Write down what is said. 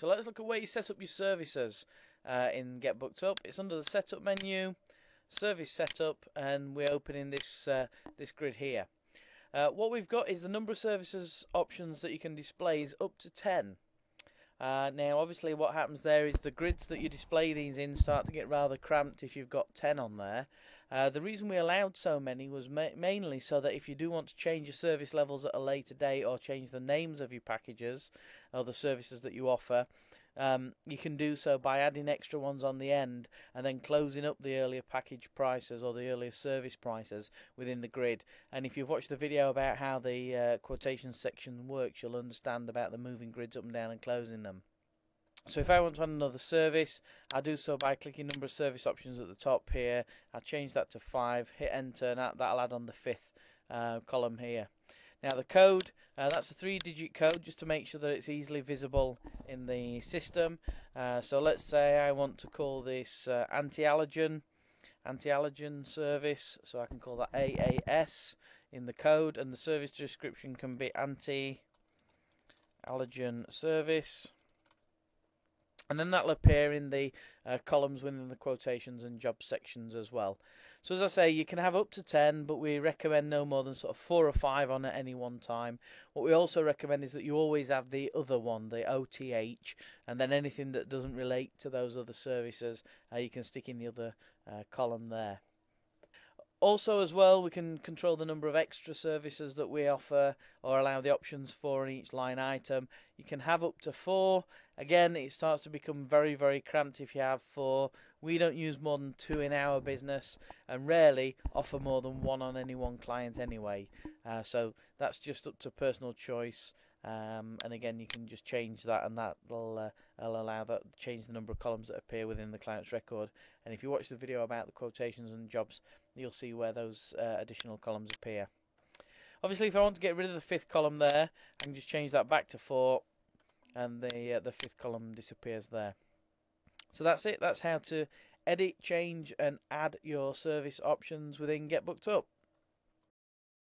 So let's look at where you set up your services in Get Booked Up. It's under the Setup menu, Service Setup, and we're opening this this grid here. What we've got is the number of services options that you can display is up to 10. Now, obviously, what happens there is the grids that you display these in start to get rather cramped if you've got 10 on there. The reason we allowed so many was mainly so that if you do want to change your service levels at a later date or change the names of your packages or the services that you offer, you can do so by adding extra ones on the end and then closing up the earlier package prices or the earlier service prices within the grid. And if you've watched the video about how the quotation section works, you'll understand about the moving grids up and down and closing them. So if I want to add another service, I do so by clicking number of service options at the top here. I'll change that to 5, hit enter, and that'll add on the 5th column here. Now the code, that's a 3-digit code just to make sure that it's easily visible in the system. So let's say I want to call this anti-allergen service, so I can call that AAS in the code, and the service description can be anti-allergen service. And then that'll appear in the columns within the quotations and job sections as well. So as I say, you can have up to 10, but we recommend no more than sort of 4 or 5 on at any one time. What we also recommend is that you always have the other one, the OTH, and then anything that doesn't relate to those other services, you can stick in the other column there. Also as well, we can control the number of extra services that we offer or allow the options for in each line item. You can have up to 4. Again, it starts to become very, very cramped if you have 4. We don't use more than 2 in our business and rarely offer more than 1 on any one client anyway. So that's just up to personal choice. And again, you can just change that, and that will allow that change the number of columns that appear within the client's record. And if you watch the video about the quotations and jobs, you'll see where those additional columns appear. Obviously, if I want to get rid of the 5th column there, I can just change that back to 4, and the 5th column disappears there. So that's it. That's how to edit, change, and add your service options within Get Booked Up.